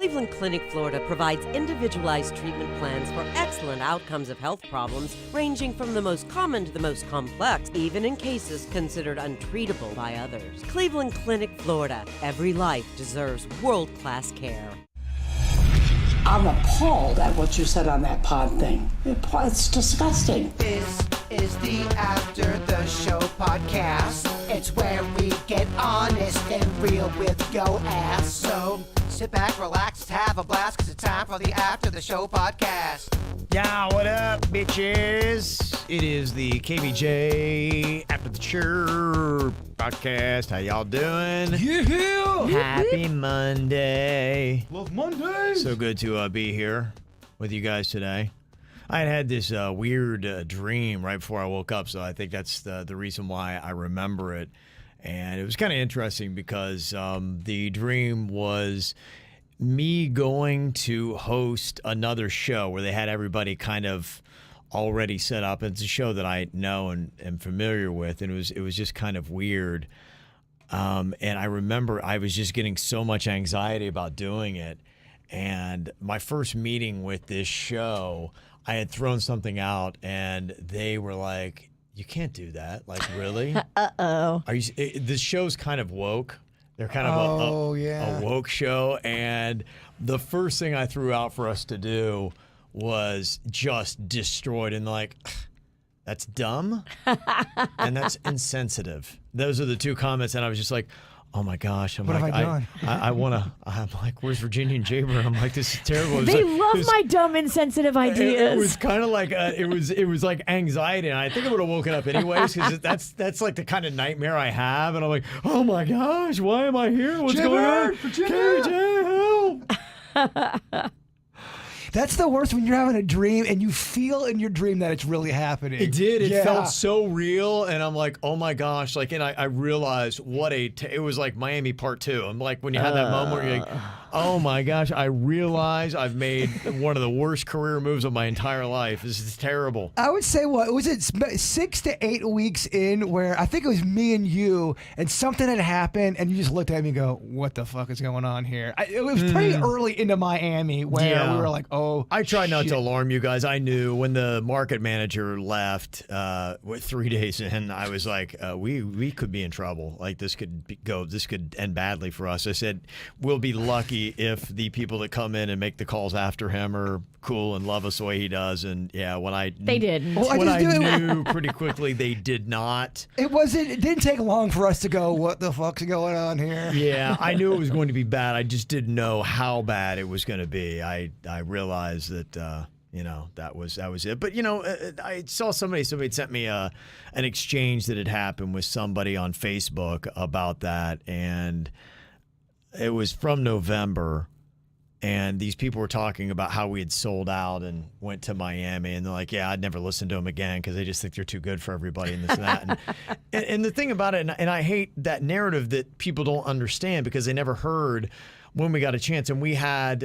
Cleveland Clinic, Florida provides individualized treatment plans for excellent outcomes of health problems ranging from the most common to the most complex, even in cases considered untreatable by others. Cleveland Clinic, Florida. Every life deserves world-class care. I'm appalled at what you said on that pod thing. It's disgusting. This is the After the Show podcast. It's where we get honest and real with yo ass. So sit back, relax, have a blast, cause it's time for the After the Show podcast. Yeah, what up, bitches? It is the KVJ After the Show podcast. How y'all doing? Yeah! Happy Monday. Love Mondays! So good to be here with you guys today. I had this weird dream right before I woke up, so I think that's the reason why I remember it. And it was kind of interesting because the dream was me going to host another show where they had everybody kind of already set up. It's a show that I know and am familiar with, and it was just kind of weird. And I remember I was just getting so much anxiety about doing it. And my first meeting with this show, I had thrown something out, and they were like, "You can't do that." Like, really? Uh-oh. This show's kind of woke. They're kind of a woke show. And the first thing I threw out for us to do was just destroyed. And like, that's dumb and that's insensitive. Those are the two comments. And I was just like, oh my gosh. I'm what like, have I done? I'm like, where's Virginia and Jaber? I'm like, this is terrible. They love my dumb, insensitive ideas. It was kind of like it was like anxiety, and I think I would have woken up anyways because that's like the kind of nightmare I have, and I'm like, oh my gosh, why am I here? What's going on? KJ, help! That's the worst when you're having a dream and you feel in your dream that it's really happening. It did. It felt so real, and I'm like, oh my gosh! Like, and I realized it was like Miami Part 2. I'm like, when you had that moment where you're like, oh my gosh! I realize I've made one of the worst career moves of my entire life. This is terrible. I would say, what was it, 6 to 8 weeks in, where I think it was me and you, and something had happened, and you just looked at me and go, what the fuck is going on here? It was pretty early into Miami where we were like, oh, I tried not to alarm you guys. I knew when the market manager left with 3 days in, I was like, we could be in trouble. Like, this could end badly for us. I said, we'll be lucky if the people that come in and make the calls after him are cool and love us the way he does. And yeah, they didn't. I knew pretty quickly they did not. It didn't take long for us to go, what the fuck's going on here? Yeah, I knew it was going to be bad. I just didn't know how bad it was going to be. I realized that that was it. But I saw somebody sent me an exchange that had happened with somebody on Facebook about that, and it was from November. And these people were talking about how we had sold out and went to Miami. And they're like, yeah, I'd never listen to them again because they just think they're too good for everybody and this and that. And the thing about it, and I hate that narrative that people don't understand because they never heard when we got a chance. And we had,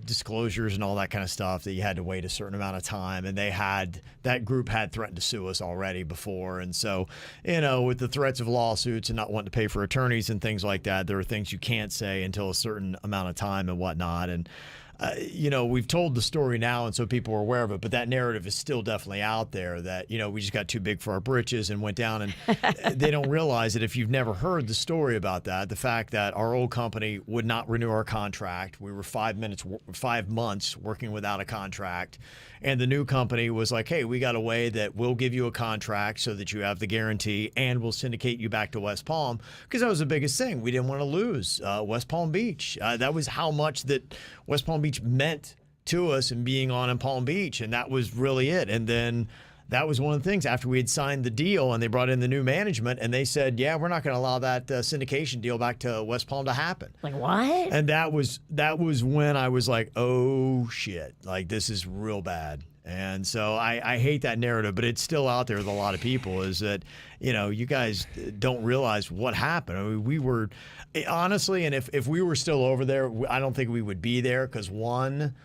disclosures and all that kind of stuff that you had to wait a certain amount of time. And that group had threatened to sue us already before. And so, with the threats of lawsuits and not wanting to pay for attorneys and things like that, there are things you can't say until a certain amount of time and whatnot. And we've told the story now, and so people are aware of it, but that narrative is still definitely out there that, we just got too big for our britches and went down, and they don't realize that if you've never heard the story about that, the fact that our old company would not renew our contract. We were 5 months working without a contract, and the new company was like, hey, we got a way that we'll give you a contract so that you have the guarantee, and we'll syndicate you back to West Palm, because that was the biggest thing. We didn't want to lose West Palm Beach. That was how much that West Palm Beach meant to us and being on in Palm Beach, and that was really it. And then that was one of the things after we had signed the deal and they brought in the new management and they said, yeah, we're not going to allow that syndication deal back to West Palm to happen. Like, what? And that was when I was like, oh shit, like this is real bad. And so I hate that narrative, but it's still out there with a lot of people, is that, you guys don't realize what happened. I mean, we were, honestly, and if we were still over there, I don't think we would be there because, one,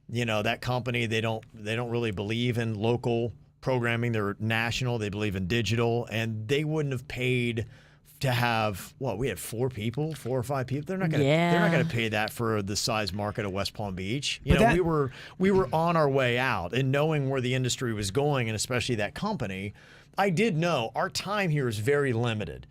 that company, they don't really believe in local programming. They're national. They believe in digital, and they wouldn't have paid to have we had 4 or 5 people. They're not gonna pay that for the size market of West Palm Beach. We were on our way out, and knowing where the industry was going, and especially that company, I did know our time here is very limited.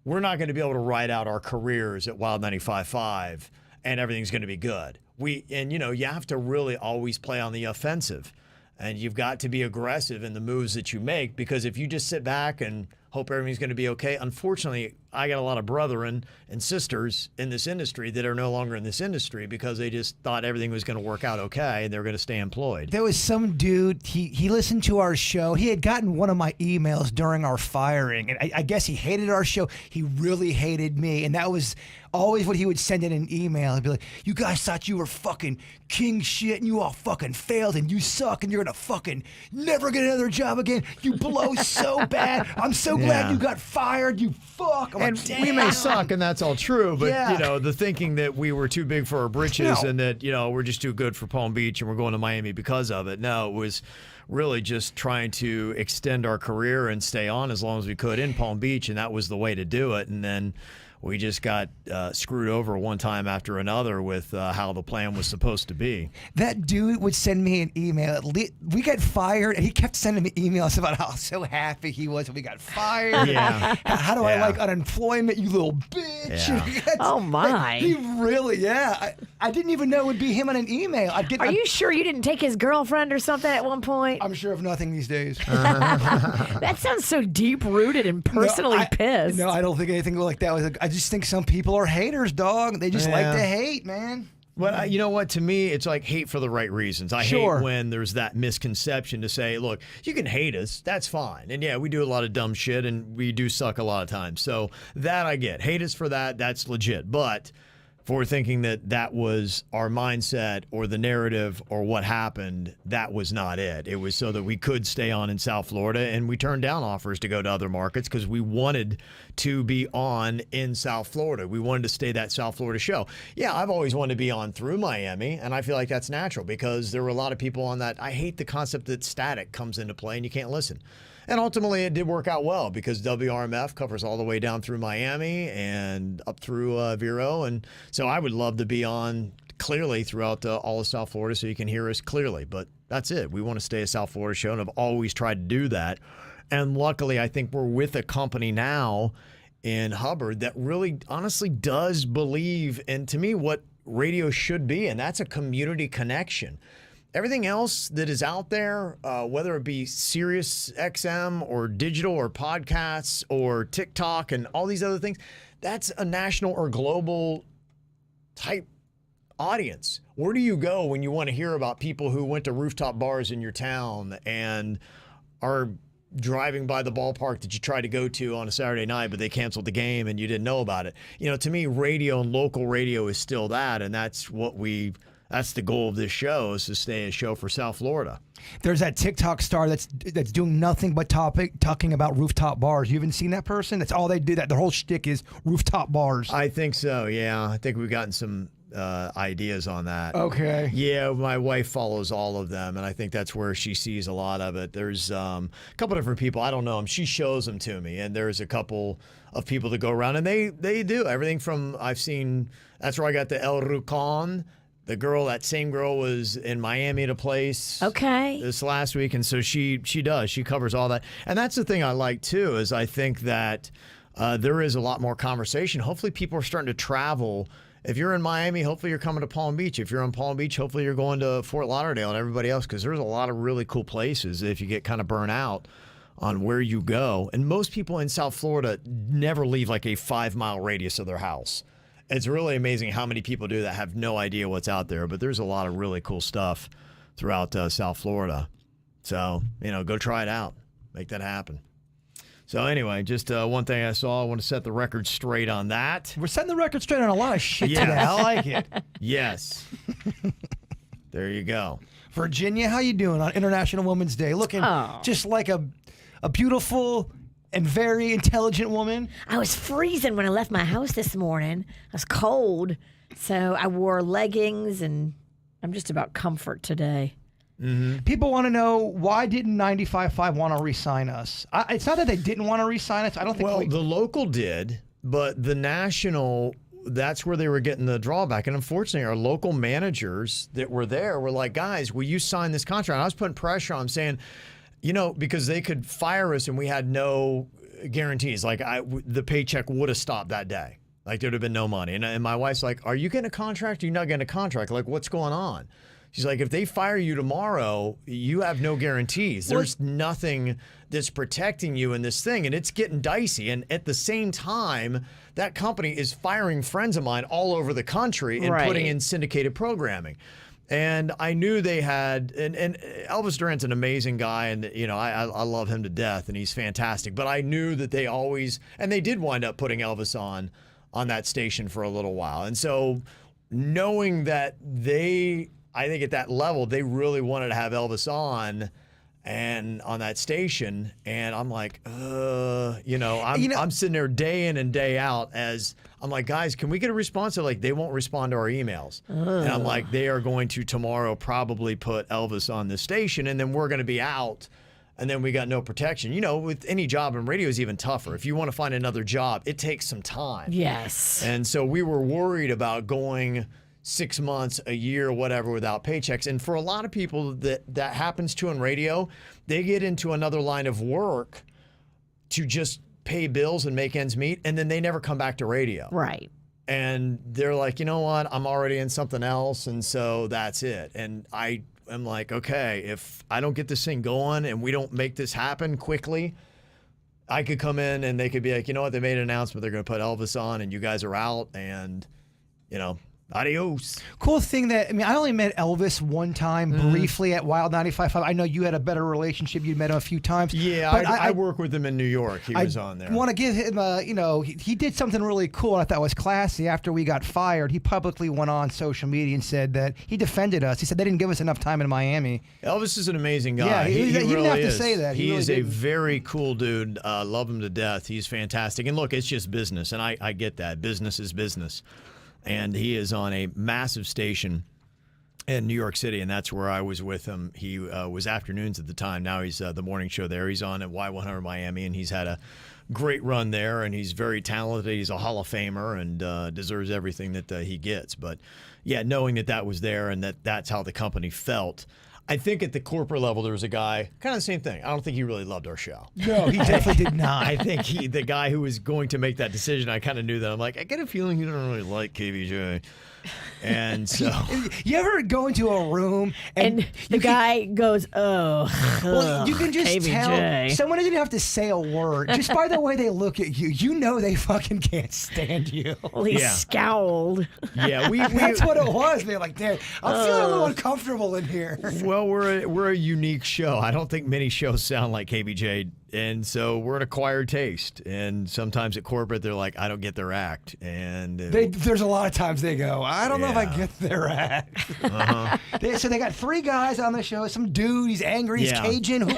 We're not going to be able to ride out our careers at Wild 95.5 and everything's going to be good. You have to really always play on the offensive, and you've got to be aggressive in the moves that you make, because if you just sit back and hope everything's going to be okay, unfortunately, I got a lot of brethren and sisters in this industry that are no longer in this industry because they just thought everything was going to work out okay and they were going to stay employed. There was some dude, he listened to our show. He had gotten one of my emails during our firing, and I guess he hated our show. He really hated me, and that was always what he would send in an email. He'd be like, you guys thought you were fucking king shit, and you all fucking failed, and you suck, and you're going to fucking never get another job again. You blow so bad. I'm so glad you got fired, you fuck. I'm and like, we may suck, and that's all true, but Yeah. the thinking that we were too big for our britches No. and that we're just too good for Palm Beach and we're going to Miami because of it. No, it was really just trying to extend our career and stay on as long as we could in Palm Beach, and that was the way to do it. And then we just got screwed over one time after another with how the plan was supposed to be. That dude would send me an email. We got fired, and he kept sending me emails about how so happy he was when we got fired. Yeah. How do I Yeah. like unemployment, you little bitch? Yeah. Oh, my. He really, I didn't even know it would be him on an email. Are you sure you didn't take his girlfriend or something at one point? I'm sure of nothing these days. That sounds so deep-rooted and personally pissed. No, I don't think anything like that was. I just think some people are haters, dog. They just like Yeah. to hate, man. But you know what? To me, it's like hate for the right reasons. I Sure. hate when there's that misconception to say, look, you can hate us. That's fine. And yeah, we do a lot of dumb shit and we do suck a lot of times. So that I get. Hate us for that. That's legit. But for thinking that that was our mindset or the narrative or what happened, that was not it. It was so that we could stay on in South Florida, and we turned down offers to go to other markets because we wanted to be on in South Florida. We wanted to stay that South Florida show. Yeah, I've always wanted to be on through Miami, and I feel like that's natural because there were a lot of people on that. I hate the concept that static comes into play and you can't listen. And ultimately, it did work out well because WRMF covers all the way down through Miami and up through Vero. And so I would love to be on clearly throughout all of South Florida so you can hear us clearly. But that's it. We want to stay a South Florida show, and I've always tried to do that. And luckily, I think we're with a company now in Hubbard that really honestly does believe in, to me, what radio should be, and that's a community connection. Everything else that is out there, whether it be Sirius XM or digital or podcasts or TikTok and all these other things, that's a national or global type audience. Where do you go when you want to hear about people who went to rooftop bars in your town and are driving by the ballpark that you tried to go to on a Saturday night, but they canceled the game and you didn't know about it? To me, radio and local radio is still that, and that's the goal of this show, is to stay a show for South Florida. There's that TikTok star that's doing nothing but talking about rooftop bars. You haven't seen that person? That's all they do. That their whole shtick is rooftop bars. I think so, yeah. I think we've gotten some ideas on that. Okay. Yeah, my wife follows all of them, and I think that's where she sees a lot of it. There's a couple different people. I don't know them. She shows them to me, and there's a couple of people that go around, and they do everything from, I've seen, that's where I got the El Rucon. That same girl was in Miami at a place this last week, and so she covers all that. And that's the thing I like too, is I think that there is a lot more conversation. Hopefully people are starting to travel. If you're in Miami, hopefully you're coming to Palm Beach. If you're in Palm Beach, hopefully you're going to Fort Lauderdale and everybody else, because there's a lot of really cool places if you get kind of burnt out on where you go. And most people in South Florida never leave like a 5-mile radius of their house. It's really amazing how many people do that, have no idea what's out there, but there's a lot of really cool stuff throughout South Florida. So, go try it out. Make that happen. So anyway, just one thing I saw. I want to set the record straight on that. We're setting the record straight on a lot of shit today. I like it. Yes. There you go. Virginia, how you doing on International Women's Day? Looking just like a beautiful and very intelligent woman. I was freezing when I left my house this morning. I was cold, so I wore leggings, and I'm just about comfort today. Mm-hmm. People want to know, why didn't 95.5 want to re-sign us? It's not that they didn't want to re-sign us. I don't think the local did. But the national, that's where they were getting the drawback. And unfortunately, our local managers that were there were like, guys, will you sign this contract? And I was putting pressure on them saying, because they could fire us and we had no guarantees. Like the paycheck would have stopped that day. Like there'd have been no money. And my wife's like, are you getting a contract? Or are you not getting a contract? Like, what's going on? She's like, if they fire you tomorrow, you have no guarantees. There's nothing that's protecting you in this thing, and it's getting dicey. And at the same time, that company is firing friends of mine all over the country and putting in syndicated programming. And I knew they had, and Elvis Duran's an amazing guy, and I love him to death, and he's fantastic. But I knew that they always, and they did wind up putting Elvis on that station for a little while. And so knowing that I think at that level, they really wanted to have Elvis on that station. And I'm like, I'm sitting there day in and day out as I'm like, guys, can we get a response? They're like, they won't respond to our emails. And I'm like, they are going to tomorrow probably put Elvis on the station, and then we're going to be out. And then we got no protection. With any job in radio is even tougher. If you want to find another job, it takes some time. Yes. And so we were worried about going 6 months, a year, whatever, without paychecks. And for a lot of people that happens to in radio, they get into another line of work to just pay bills and make ends meet, and then they never come back to radio. Right. And they're like, you know what? I'm already in something else, and so that's it. And I'm like, okay, if I don't get this thing going and we don't make this happen quickly, I could come in and they could be like, you know what? They made an announcement. They're going to put Elvis on and you guys are out, and, adios. Cool thing that, I only met Elvis one time briefly at Wild 95.5. I know you had a better relationship. You'd met him a few times. Yeah, I work with him in New York. He was on there. I want to give him, he did something really cool I thought was classy. After we got fired, he publicly went on social media and said that he defended us. He said they didn't give us enough time in Miami. Elvis is an amazing guy. Yeah, he really didn't have to is. say that. He really is didn't. a very cool dude. Love him to death. He's fantastic. And look, it's just business, and I get that. Business is business. And he is on a massive station in New York City, and that's where I was with him. He was afternoons at the time. Now he's the morning show there. He's on at Y100 Miami, and he's had a great run there, and he's very talented. He's a Hall of Famer and deserves everything that he gets. But, yeah, knowing that was there and that's how the company felt, I think at the corporate level, there was a guy, kind of the same thing. I don't think he really loved our show. No, he definitely did not. I think the guy who was going to make that decision, I kind of knew that. I'm like, I get a feeling you don't really like KVJ. And so. You ever go into a room and the guy goes, oh, well, you can just KVJ. tell. Someone doesn't have to say a word. Just by the way they look at you, you know they fucking can't stand you. Well, he scowled. Yeah, that's what it was. They're like, damn, I'm feeling a little uncomfortable in here. Well, we're a unique show. I don't think many shows sound like KVJ, and so we're an acquired taste. And sometimes at corporate, they're like, I don't get their act. And there's a lot of times they go, I don't know if I get their act. So they got 3 guys on the show. Some dude, he's angry, he's Cajun.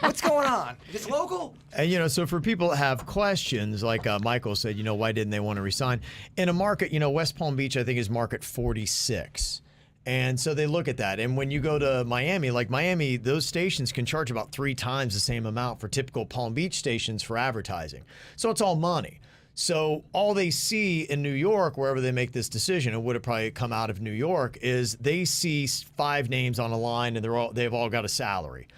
What's going on? Is it local? And, so for people that have questions, like Michael said, why didn't they want to resign? In a market, West Palm Beach, I think, is market 46. And so they look at that. And when you go to Miami, like Miami, those stations can charge about 3 times the same amount for typical Palm Beach stations for advertising. So it's all money. So all they see in New York, wherever they make this decision, and would have probably come out of New York, is they see 5 names on a line and they've all got a salary.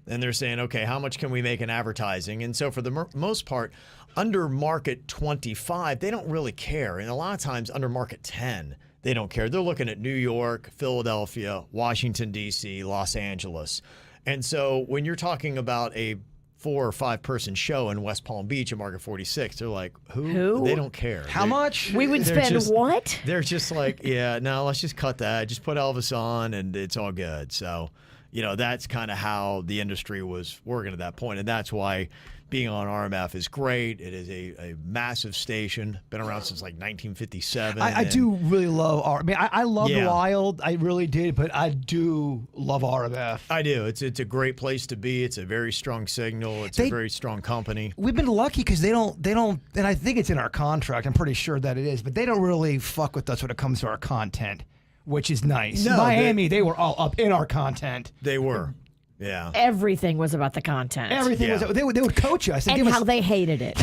And they're saying, okay, how much can we make in advertising? And so for the most part, under market 25, they don't really care. And a lot of times under market 10, they don't care. They're looking at New York, Philadelphia, Washington, D.C., Los Angeles. And so when you're talking about a 4 or 5 person show in West Palm Beach at Market 46, they're like, who? They don't care. How much? We would spend what? They're just like, yeah, no, let's just cut that. Just put Elvis on and it's all good. So, that's kind of how the industry was working at that point. And that's why being on RMF is great. It is a massive station. Been around since like 1957. I do really love RMF. I love the Wild. I really did, but I do love RMF. I do. It's a great place to be. It's a very strong signal. It's a very strong company. We've been lucky because they don't, and I think it's in our contract. I'm pretty sure that it is, but they don't really fuck with us when it comes to our content, which is nice. No, Miami, they were all up in our content. They were. Yeah. Everything was about the content. Everything was. They would coach us and give how us, they hated it.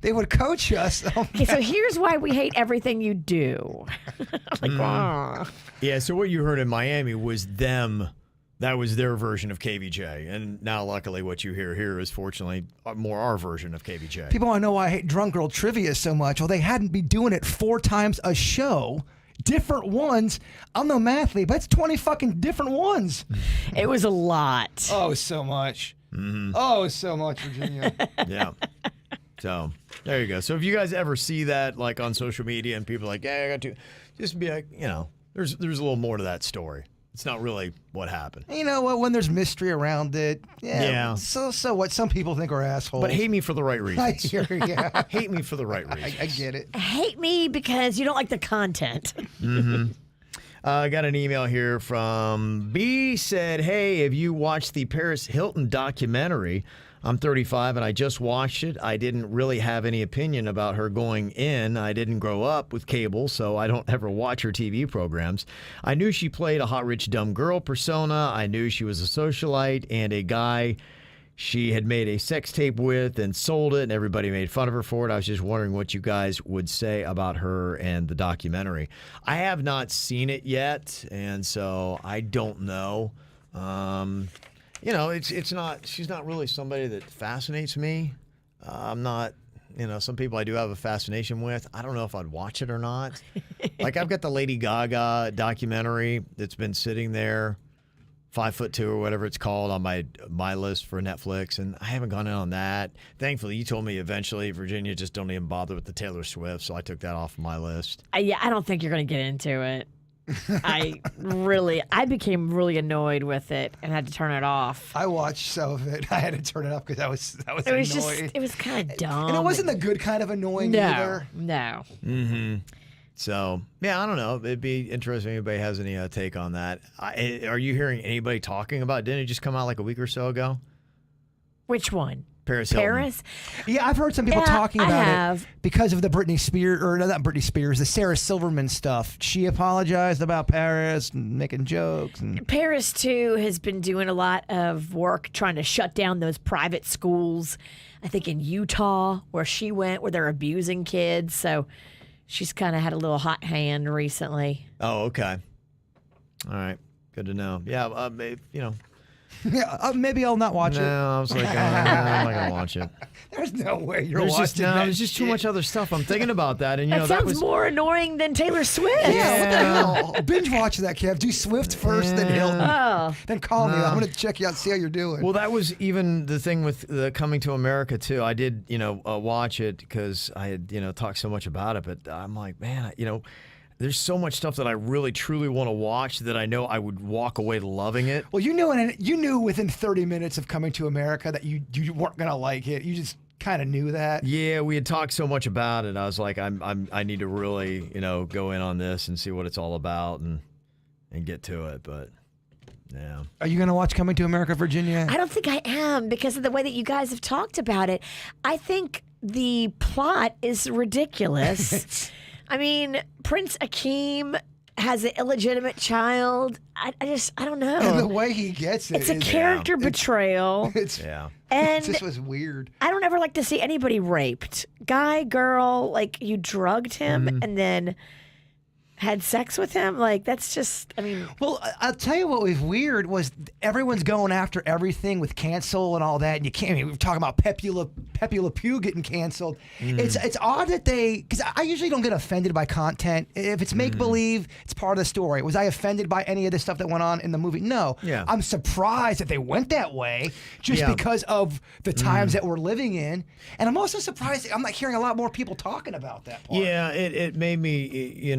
they would coach us. Okay, so here's why we hate everything you do. Yeah, so what you heard in Miami was them. That was their version of KVJ. And now, luckily, what you hear here is, fortunately, more our version of KVJ. People want to know why I hate Drunk Girl Trivia so much. Well, they hadn't been doing it 4 times a show. Different ones. I'm no mathlete, but it's 20 fucking different ones. It was a lot. Oh, so much. Oh, so much, Virginia. Yeah. So there you go. So if you guys ever see that like on social media and people are like, yeah, I got to, just be like, there's a little more to that story. It's not really what happened. You know what? When there's mystery around it, Yeah. So what? Some people think we're assholes. But hate me for the right I reasons. hear ya. Hate me for the right reasons. I get it. Hate me because you don't like the content. I got an email here from B. Said, hey, have you watched the Paris Hilton documentary? I'm 35 and I just watched it. I didn't really have any opinion about her going in. I didn't grow up with cable, so I don't ever watch her TV programs. I knew she played a hot, rich, dumb girl persona. I knew she was a socialite and a guy she had made a sex tape with and sold it, and everybody made fun of her for it. I was just wondering what you guys would say about her and the documentary. I have not seen it yet, and so I don't know. It's not. She's not really somebody that fascinates me. I'm not. Some people I do have a fascination with. I don't know if I'd watch it or not. Like I've got the Lady Gaga documentary that's been sitting there, 5'2" or whatever it's called, on my list for Netflix, and I haven't gone in on that. Thankfully, you told me eventually, Virginia, just don't even bother with the Taylor Swift, so I took that off my list. I don't think you're going to get into it. I became really annoyed with it and had to turn it off. I watched some of it. I had to turn it off because I was It was annoyed. it was kind of dumb. And it wasn't the good kind of annoying either. No. So, yeah, I don't know. It'd be interesting if anybody has any take on that. Are you hearing anybody talking about it? Didn't it just come out like a week or so ago? Which one? Paris Hilton. Paris? Yeah, I've heard some people Yeah, talking I about have. it because of the Britney Spears, or not Britney Spears, the Sarah Silverman stuff. She apologized about Paris and making jokes. And Paris, too, has been doing a lot of work trying to shut down those private schools. I think in Utah, where she went, where they're abusing kids. So she's kind of had a little hot hand recently. Oh, okay. All right. Good to know. Yeah, yeah, maybe I'll not watch No, I was like, I'm not going to watch it. it. There's no way you're There's watching that. there's just too shit. much other stuff. I'm thinking about that. And, That sounds more annoying than Taylor Swift. Yeah, what the hell? Binge watch that, Kev. Do Swift first, then Hilton. Oh. Then call me. I'm going to check you out, see how you're doing. Well, that was even the thing with the Coming to America, too. I did, watch it because I had, talked so much about it. But I'm like, man, there's so much stuff that I really, truly want to watch that I know I would walk away loving it. Well, you knew within 30 minutes of Coming to America that you weren't going to like it. You just kind of knew that. Yeah, we had talked so much about it. I was like, I need to really, go in on this and see what it's all about and get to it. But yeah. Are you going to watch Coming to America, Virginia? I don't think I am because of the way that you guys have talked about it. I think the plot is ridiculous. I mean, Prince Akeem has an illegitimate child. I don't know. And the way he gets it. It's a character betrayal. Yeah. And It just was weird. I don't ever like to see anybody raped. Guy, girl, like you drugged him and then had sex with him. Like that's just, Well, I'll tell you what was weird was everyone's going after everything with cancel and all that, and you can't. We were talking about Pepe Le Pew getting canceled. It's odd that because I usually don't get offended by content. If it's make believe, it's part of the story. Was I offended by any of the stuff that went on in the movie? No. Yeah. I'm surprised that they went that way just because of the times that we're living in, and I'm also surprised I'm not hearing a lot more people talking about that part. Yeah, it made me,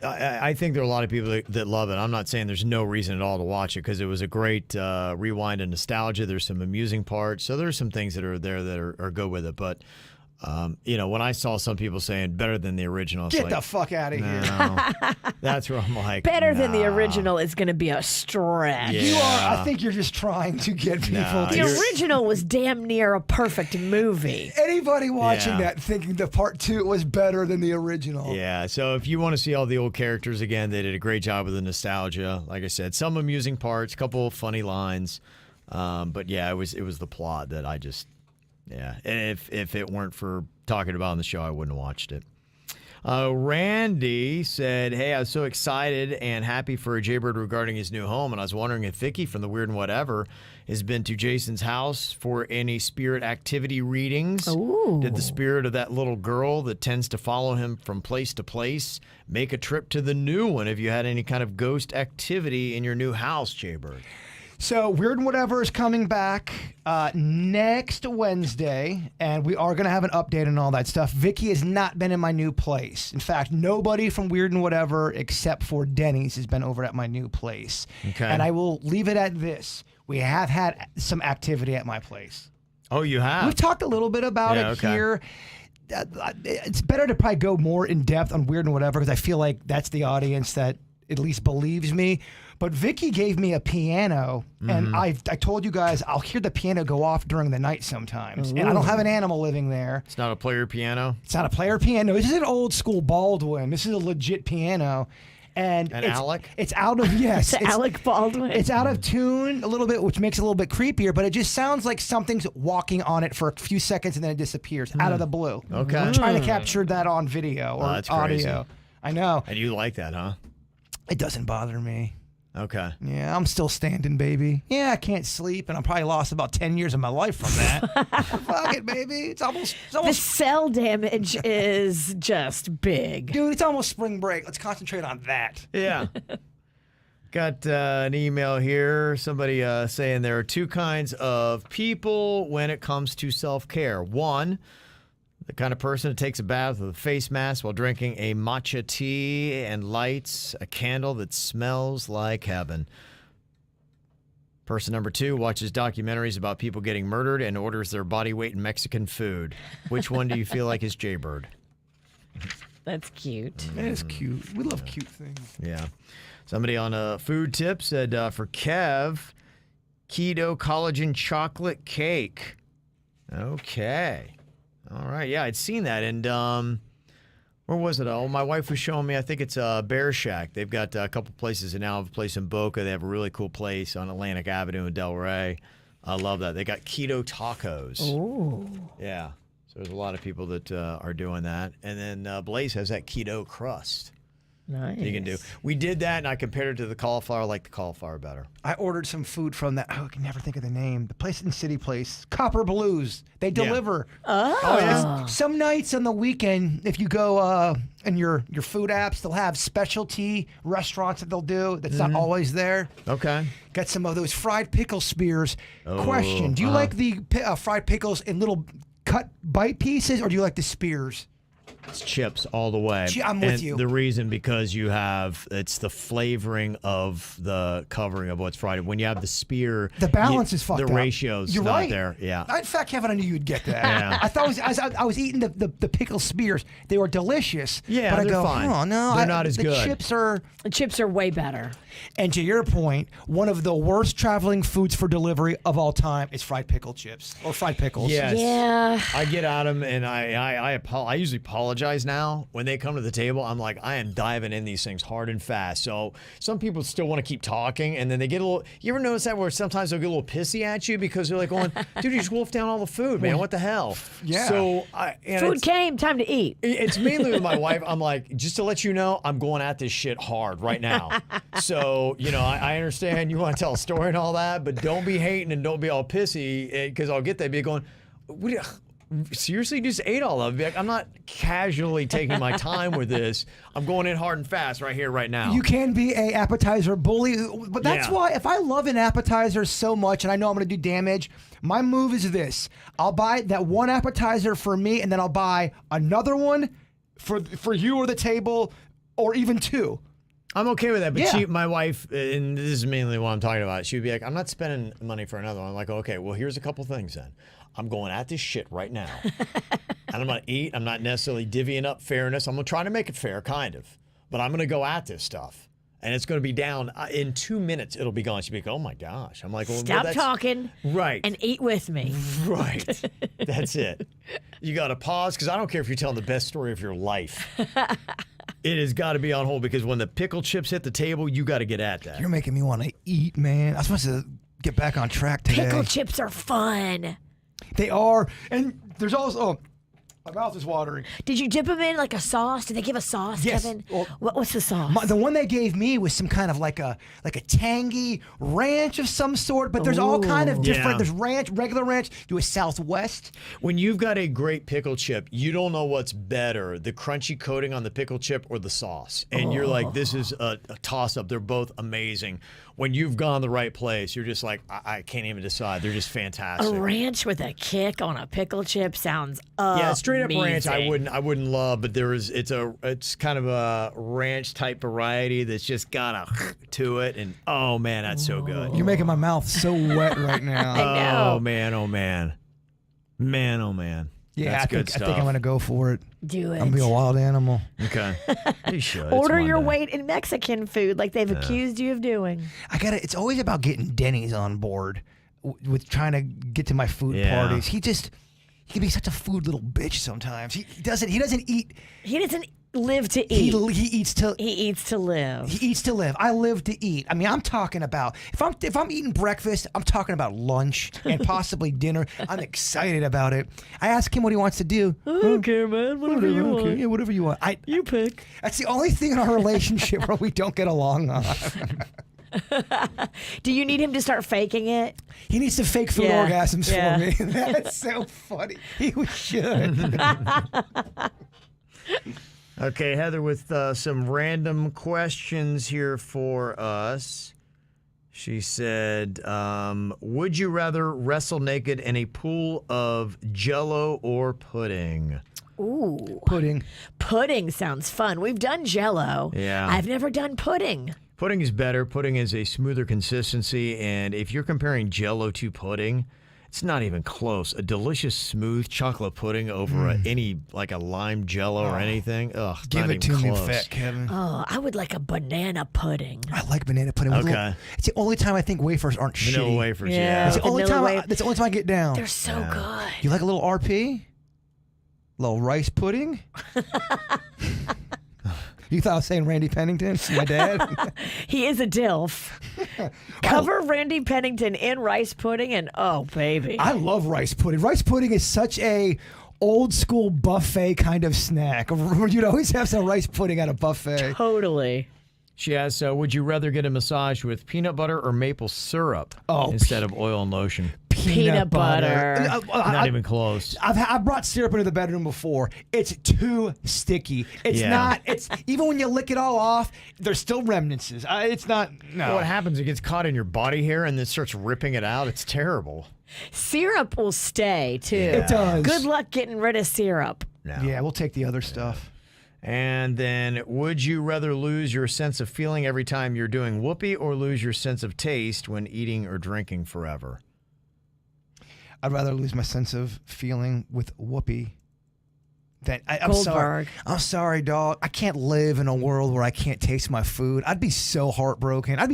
I think there are a lot of people that love it. I'm not saying there's no reason at all to watch it because it was a great rewind of nostalgia. There's some amusing parts. So there's some things that are there that are good with it. But when I saw some people saying better than the original, it's Get like, the fuck out of here. no. That's where I'm like, Better than the nah. original is going to be a stretch. Yeah. You are. I think you're just trying to get people. Nah, to The original was damn near a perfect movie. Anybody watching Yeah. that thinking the part 2 was better than the original. Yeah, so if you want to see all the old characters again, they did a great job with the nostalgia. Like I said, some amusing parts, couple of funny lines, but yeah, it was the plot that I just, yeah. And if it weren't for talking about on the show, I wouldn't have watched it. Randy said, "Hey, I was so excited and happy for Jaybird regarding his new home, and I was wondering if Vicky from the Weird and Whatever has been to Jason's house for any spirit activity readings. Ooh. Did the spirit of that little girl that tends to follow him from place to place make a trip to the new one? Have you had any kind of ghost activity in your new house, Jaybird?" So Weird and Whatever is coming back next Wednesday, and we are going to have an update and all that stuff. Vicky has not been in my new place. In fact, nobody from Weird and Whatever except for Denny's has been over at my new place. Okay. And I will leave it at this. We have had some activity at my place. Oh, you have? We've talked a little bit about Yeah, it okay. here. It's better to probably go more in depth on Weird and Whatever because I feel like that's the audience that at least believes me. But Vicky gave me a piano, and I told you guys I'll hear the piano go off during the night sometimes. And I don't have an animal living there. It's not a player piano? It's not a player piano. This is an old school Baldwin. This is a legit piano. And An it's, Alec? It's out of, yes. It's Alec Baldwin. It's out of tune a little bit, which makes it a little bit creepier, but it just sounds like something's walking on it for a few seconds and then it disappears out of the blue. Okay. I'm trying to capture that on video or that's audio. crazy. I know. And you like that, huh? It doesn't bother me. Okay. Yeah, I'm still standing, baby. Yeah, I can't sleep, and I probably lost about 10 years of my life from that. Fuck it, baby. It's the almost cell damage is just big. dude, it's almost spring break. Let's concentrate on that. Yeah. Got an email here. Somebody saying there are two kinds of people when it comes to self-care. One, the kind of person that takes a bath with a face mask while drinking a matcha tea and lights a candle that smells like heaven. Person number two watches documentaries about people getting murdered and orders their body weight in Mexican food. Which one do you feel like is Jaybird? That's cute. It is cute. We love cute things. Yeah. Somebody on a food tip said for Kev, keto collagen chocolate cake. Okay. All right. Yeah, I'd seen that. And where was it? Oh, my wife was showing me, I think it's Bear Shack. They've got a couple places, and now have a place in Boca. They have a really cool place on Atlantic Avenue in Delray. I love that. They got keto tacos. Ooh. Yeah. So there's a lot of people that are doing that. And then Blaze has that keto crust. Nice. You can do. We did that, and I compared it to the cauliflower. I like the cauliflower better. I ordered some food from that. Oh, I can never think of the name. The place in City Place, Copper Blues. They deliver. Oh. yeah? Some nights on the weekend, if you go in your food apps, they'll have specialty restaurants that they'll do. That's not always there. Okay. Got some of those fried pickle spears. Oh, Question: do you like the fried pickles in little cut bite pieces, or do you like the spears? It's chips all the way. I'm with and you. The reason because it's the flavoring of the covering of what's fried. When you have the spear, The balance is fucked up. The ratio's You're not right. there. Yeah. In fact, Kevin, I knew you'd get that. Yeah. I thought I was eating the pickle spears. They were delicious. Yeah, but I they're go, fine. oh no, They're not as the good. Chips are. The chips are way better. And to your point, one of the worst traveling foods for delivery of all time is fried pickle chips or fried pickles. Yes. Yeah. I get at them, and I usually apologize now. When they come to the table, I'm like, I am diving in these things hard and fast. So some people still want to keep talking, and then they get a little. You ever notice that where sometimes they'll get a little pissy at you because they're like going, dude, you just wolfed down all the food, man. What the hell? Yeah. So Food came, time to eat. It's mainly with my wife. I'm like, just to let you know, I'm going at this shit hard right now. So, I understand you want to tell a story and all that, but don't be hating and don't be all pissy because I'll get that. Be going, seriously, you just ate all of it. I'm not casually taking my time with this. I'm going in hard and fast right here, right now. You can be a appetizer bully, but that's Yeah. why if I love an appetizer so much and I know I'm going to do damage, my move is this. I'll buy that one appetizer for me, and then I'll buy another one for you or the table, or even two. I'm okay with that, but Yeah. my wife, and this is mainly what I'm talking about, she would be like, I'm not spending money for another one. I'm like, okay, well, here's a couple things then. I'm going at this shit right now. And I'm going to eat. I'm not necessarily divvying up fairness. I'm going to try to make it fair, kind of. But I'm going to go at this stuff. And it's going to be down in 2 minutes. It'll be gone. She'll be like, oh, my gosh. I'm like, well, Stop talking. Right. And eat with me. Right. That's it. You got to pause because I don't care if you're telling the best story of your life. It has got to be on hold because when the pickle chips hit the table, you got to get at that. You're making me want to eat, man. I'm supposed to get back on track today. Pickle chips are fun. They are. And there's also... my mouth is watering. Did you dip them in like a sauce? Did they give a sauce, Yes. Kevin? Well, What's the sauce? The one they gave me was some kind of like a tangy ranch of some sort, but there's all kind of different. Yeah. There's ranch, regular ranch, do a Southwest. When you've got a great pickle chip, you don't know what's better, the crunchy coating on the pickle chip or the sauce. And you're like, this is a toss-up. They're both amazing. When you've gone the right place, you're just like, I can't even decide. They're just fantastic. A ranch with a kick on a pickle chip sounds Yeah, straight up ranch amazing. I wouldn't love, but it's kind of a ranch type variety that's just got a to it, and oh man, that's so good. You're making my mouth so wet right now. I know. Oh man, oh man. Man, oh man. Yeah, That's I good think stuff. I'm gonna go for it. Do it. I'm gonna be a wild animal. Okay. You should. Order It's your Monday. weight in Mexican food like they've accused you of doing. It's always about getting Denny's on board with trying to get to my food Yeah. parties. He can be such a food little bitch sometimes. He doesn't eat. He doesn't live to He eat. eats to. He eats to live. He eats to live. I live to eat. I mean, I'm talking about if I'm eating breakfast, I'm talking about lunch and possibly dinner. I'm excited about it. I ask him what he wants to do. I don't care, man. Whatever you want. Okay, yeah, whatever you want. You pick. That's the only thing in our relationship where we don't get along on. Do you need him to start faking it? He needs to fake food Yeah, orgasms yeah. for me. That's so funny. He should. Okay, Heather, with some random questions here for us. She said, would you rather wrestle naked in a pool of Jell-O or pudding? Ooh. Pudding. Pudding sounds fun. We've done Jell-O. Yeah. I've never done pudding. Pudding is better. Pudding is a smoother consistency, and if you're comparing Jell-O to pudding, it's not even close. A delicious, smooth chocolate pudding over any, like a lime Jell-O or anything. Ugh, Give not it to even me, close. fat Kevin. Oh, I would like a banana pudding. I like banana pudding. with Okay. it's the only time I think wafers aren't Vanilla shitty. wafers, Yeah. yeah. That's the only Vanilla time. wa- That's the only time I get down. They're so good. You like a little RP? Little rice pudding? You thought I was saying Randy Pennington, my dad? He is a DILF. Cover Randy Pennington in rice pudding and oh, baby. I love rice pudding. Rice pudding is such a old school buffet kind of snack. You'd always have some rice pudding at a buffet. Totally. She asks, would you rather get a massage with peanut butter or maple syrup Oh, instead of oil and lotion? Peanut butter. Not even close. I've brought syrup into the bedroom before. It's too sticky. It's Yeah. not. It's even when you lick it all off, there's still remnants. It's not. No. What happens? It gets caught in your body hair and then starts ripping it out. It's terrible. Syrup will stay, too. It does. Good luck getting rid of syrup. No. Yeah, we'll take the other stuff. And then, would you rather lose your sense of feeling every time you're doing whoopee or lose your sense of taste when eating or drinking forever? I'd rather lose my sense of feeling with whoopee. I'm sorry. Goldberg. I'm sorry, dog. I can't live in a world where I can't taste my food. I'd be so heartbroken. I'd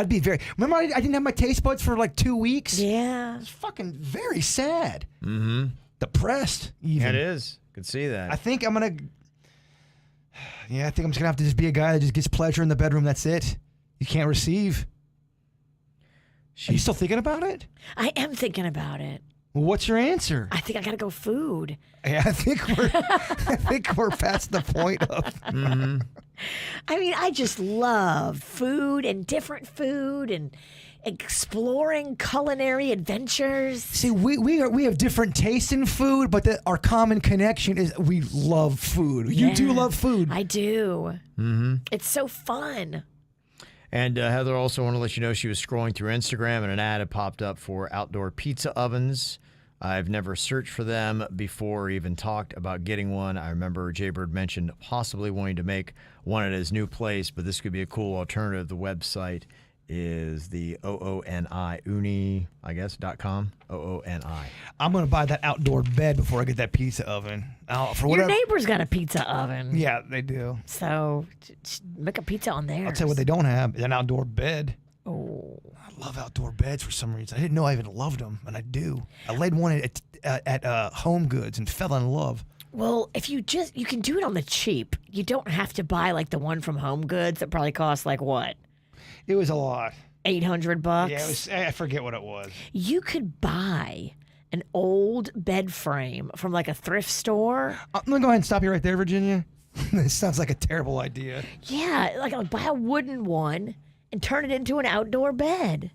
be very. Remember, I didn't have my taste buds for like 2 weeks. Yeah. It's fucking very sad. Mm-hmm. Depressed. Even. It is. Could see that. I think I'm gonna. Yeah, I think I'm just gonna have to just be a guy that just gets pleasure in the bedroom. That's it. You can't receive. Are you still thinking about it? I am thinking about it. Well, what's your answer? I think I gotta go food. Yeah, I think we're past the point of. Mm-hmm. I mean, I just love food and different food and exploring culinary adventures. See, we have different tastes in food, but our common connection is we love food. You do Yeah, love food. I do. Mm-hmm. It's so fun. And Heather also want to let you know she was scrolling through Instagram and an ad had popped up for outdoor pizza ovens. I've never searched for them before or even talked about getting one. I remember Jaybird mentioned possibly wanting to make one at his new place, but this could be a cool alternative. The website is the OONI, uni, I guess, .com, OONI. I'm going to buy that outdoor bed before I get that pizza oven. Your neighbor's got a pizza oven. Yeah, they do. So make a pizza on there. I'll tell you what they don't have is an outdoor bed. Oh. I love outdoor beds for some reason. I didn't know I even loved them, and I do. I laid one at Home Goods and fell in love. Well, if you can do it on the cheap. You don't have to buy like the one from Home Goods that probably costs like what? It was a lot. $800. Yeah, I forget what it was. You could buy an old bed frame from like a thrift store. I'm going to go ahead and stop you right there, Virginia. This sounds like a terrible idea. Yeah, like buy a wooden one and turn it into an outdoor bed.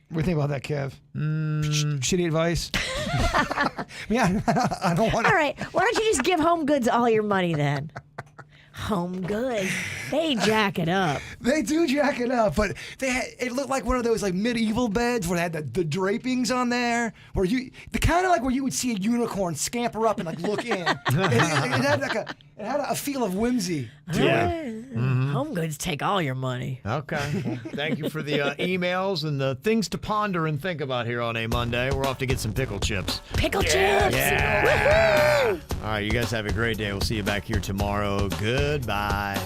What do you think about that, Kev? Shitty advice? Yeah, I don't want to. All right, why don't you just give Home Goods all your money then? Home Goods, they jack it up. They do jack it up, but it looked like one of those like medieval beds where they had the drapings on there, where the kind of like where you would see a unicorn scamper up and like look in. it had a feel of whimsy. Yeah. Home Goods take all your money. Okay. Well, thank you for the emails and the things to ponder and think about here on a Monday. We're off to get some pickle chips. Pickle chips. Yeah. Woo-hoo! All right, you guys have a great day. We'll see you back here tomorrow. Goodbye.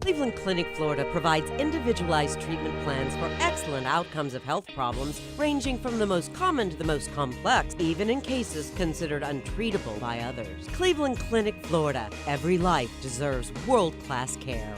Cleveland Clinic, Florida provides individualized treatment plans for excellent outcomes of health problems ranging from the most common to the most complex, even in cases considered untreatable by others. Cleveland Clinic, Florida. Every life deserves world-class care.